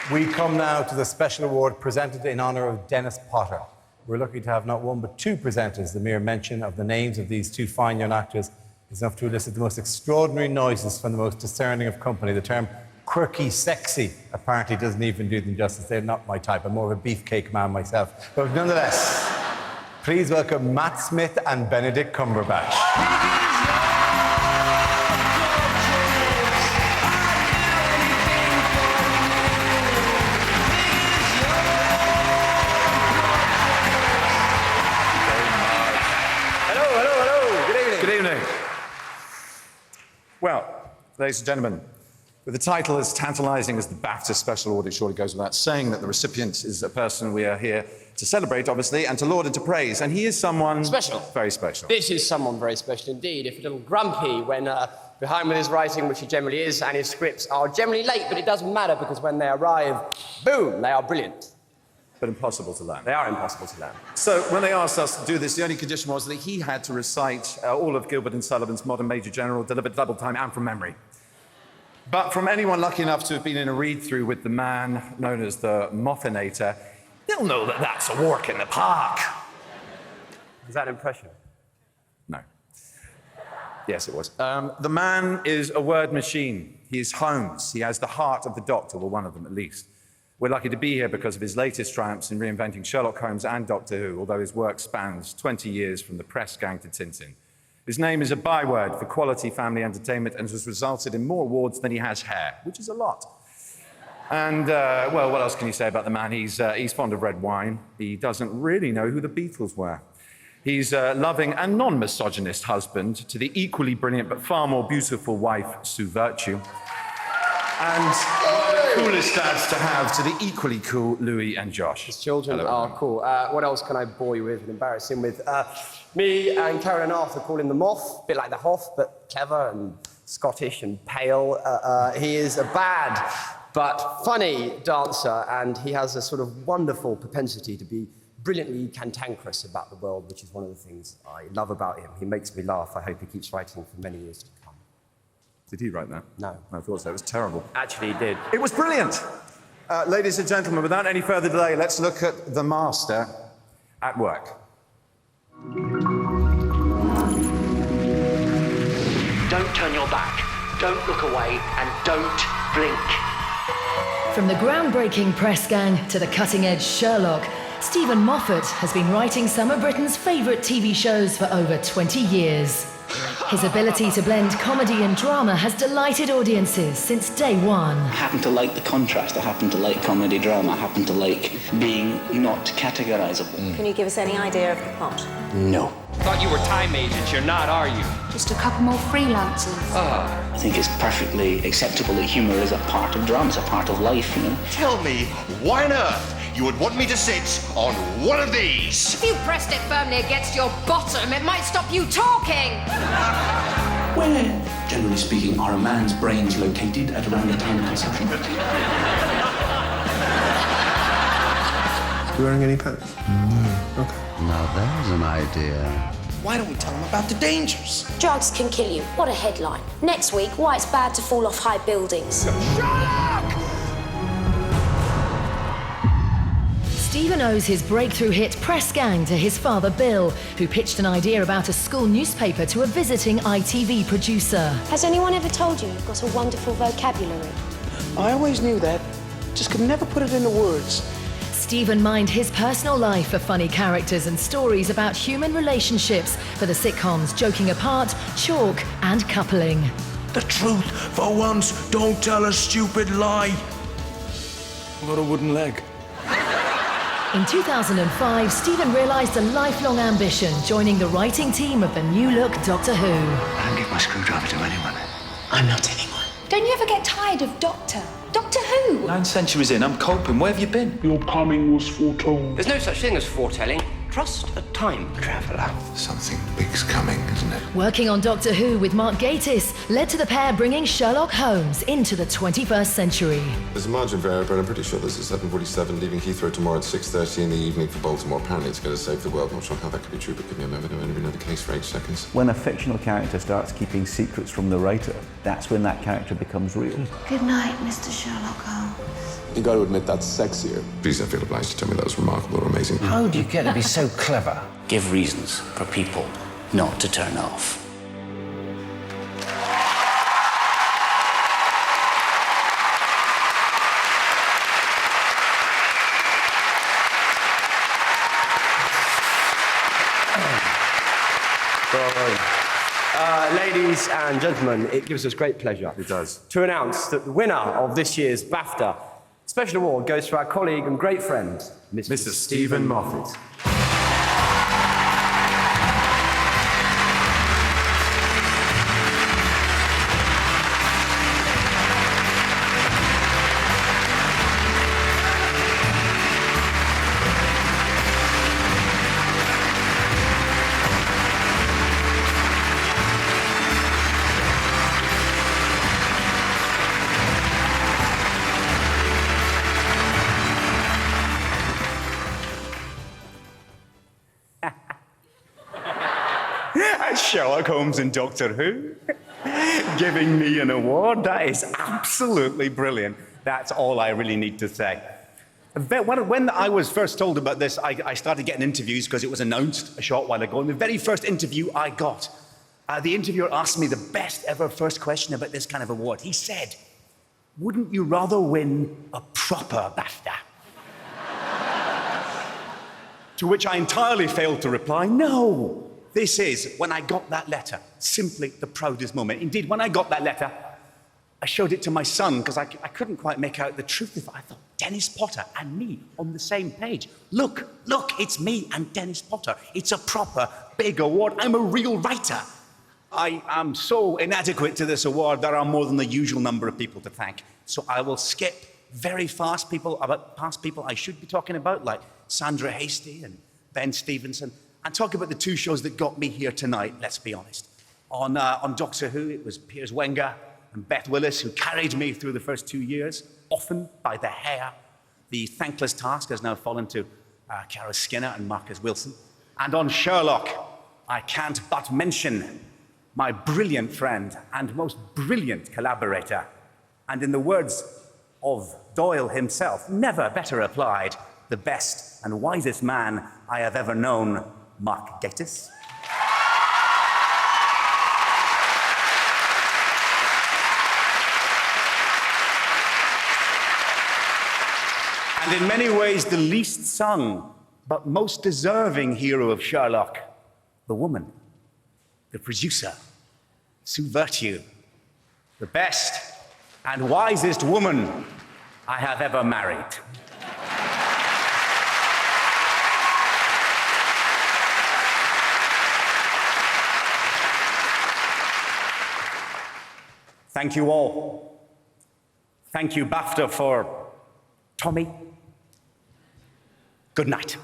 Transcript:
We come now to the special award presented in honour of Dennis Potter. We're lucky to have not one but two presenters. The mere mention of the names of these two fine young actors is enough to elicit the most extraordinary noises from the most discerning of company. The term quirky sexy apparently doesn't even do them justice. They're not my type. I'm more of a beefcake man myself. But nonetheless, please welcome Matt Smith and Benedict Cumberbatch. Well, ladies and gentlemen, with a title as tantalising as the BAFTA Special Award, it surely goes without saying that the recipient is a person we are here to celebrate, obviously, and to laud and to praise. And he is someone... Special. Very special. This is someone very special indeed. If a little grumpy when behind with his writing, which he generally is, and his scripts are generally late, but it doesn't matter because when they arrive, boom, they are brilliant. But impossible to learn. They are impossible to learn. So when they asked us to do this, the only condition was that he had to recite all of Gilbert and Sullivan's Modern Major General, delivered double time and from memory. But from anyone lucky enough to have been in a read-through with the man known as the Mothinator, they'll know that that's a walk in the park. Is that an impression? No. Yes, it was. The man is a word machine. He is Holmes. He has the heart of the Doctor, or one of them at least. We're lucky to be here because of his latest triumphs in reinventing Sherlock Holmes and Doctor Who, although his work spans 20 years from the press gang to Tintin. His name is a byword for quality family entertainment and has resulted in more awards than he has hair, which is a lot. And, well, what else can you say about the man? He's fond of red wine. He doesn't really know who the Beatles were. He's a loving and non-misogynist husband to the equally brilliant but far more beautiful wife, Sue Virtue. And coolest dads to have to the equally cool Louis and Josh. His children are cool. What else can I bore you with and embarrass him with? Me and Karen and Arthur call him the Moth, a bit like the Hoff, but clever and Scottish and pale. He is a bad but funny dancer, and he has a sort of wonderful propensity to be brilliantly cantankerous about the world, which is one of the things I love about him. He makes me laugh. I hope he keeps writing for many years to come. Did he write that? No. I thought so. It was terrible. Actually, he did. It was brilliant. Ladies and gentlemen, without any further delay, let's look at the master at work. Don't turn your back, don't look away, and don't blink. From the groundbreaking press gang to the cutting-edge Sherlock, Stephen Moffat has been writing some of Britain's favourite TV shows for over 20 years. His ability to blend comedy and drama has delighted audiences since day one. I happen to like the contrast. I happen to like comedy drama. I happen to like being not categorizable. Can you give us any idea of the plot? No. Thought you were time agents. You're not, are you? Just a couple more freelancers. I think it's perfectly acceptable that humour is a part of drama. It's a part of life, you know. Tell me, why on earth you would want me to sit on one of these? If you pressed it firmly against your bottom, it might stop you talking. Where, generally speaking, are a man's brains located at around the time of conception? You wearing any pants? No. Okay. Now there's an idea. Why don't we tell them about the dangers? Drugs can kill you. What a headline. Next week, why it's bad to fall off high buildings. Sherlock! Stephen owes his breakthrough hit Press Gang to his father Bill, who pitched an idea about a school newspaper to a visiting ITV producer. Has anyone ever told you you've got a wonderful vocabulary? I always knew that, just could never put it into words. Stephen mined his personal life for funny characters and stories about human relationships for the sitcoms Joking Apart, Chalk and Coupling. The truth, for once, don't tell a stupid lie. I've got a wooden leg. In 2005, Stephen realised a lifelong ambition, joining the writing team of the new-look Doctor Who. I don't give my screwdriver to anyone. I'm not anyone. Don't you ever get tired of Doctor Who? 9 centuries in, I'm coping. Where have you been? Your coming was foretold. There's no such thing as foretelling. Trust a time traveller. Something big's coming, isn't it? Working on Doctor Who with Mark Gatiss led to the pair bringing Sherlock Holmes into the 21st century. There's a margin variable, and I'm pretty sure there's a 7:47 leaving Heathrow tomorrow at 6:30 in the evening for Baltimore. Apparently it's going to save the world. Not sure how that could be true, but give me a moment. I've only been in the case for 8 seconds. When a fictional character starts keeping secrets from the writer, that's when that character becomes real. Good night, Mr. Sherlock Holmes. You got to admit that's sexier. Please don't feel obliged to tell me that was remarkable or amazing. How do you get to be so clever? Give reasons for people not to turn off. Ladies and gentlemen, it gives us great pleasure. It does. To announce that the winner of this year's BAFTA special award goes to our colleague and great friend, Mr. Stephen Moffat. Sherlock Holmes and Doctor Who giving me an award. That is absolutely brilliant. That's all I really need to say. When I was first told about this, I started getting interviews because it was announced a short while ago. And the very first interview I got, the interviewer asked me the best ever first question about this kind of award. He said, "Wouldn't you rather win a proper BAFTA?" To which I entirely failed to reply, no. This is, when I got that letter, simply the proudest moment. Indeed, when I got that letter, I showed it to my son because I couldn't quite make out the truth of it. I thought, Dennis Potter and me on the same page. Look, it's me and Dennis Potter. It's a proper big award. I'm a real writer. I am so inadequate to this award, there are more than the usual number of people to thank. So I will skip very fast past people I should be talking about, like Sandra Hasty and Ben Stevenson, and talk about the two shows that got me here tonight, let's be honest. On Doctor Who, it was Piers Wenger and Beth Willis who carried me through the first 2 years, often by the hair. The thankless task has now fallen to Cara Skinner and Marcus Wilson. And on Sherlock, I can't but mention my brilliant friend and most brilliant collaborator, and in the words of Doyle himself, never better applied, the best and wisest man I have ever known, Mark Gatiss. And in many ways, the least sung, but most deserving hero of Sherlock, the woman, the producer, Sue Virtue, the best and wisest woman I have ever married. Thank you all. Thank you, BAFTA, for Tommy. Good night.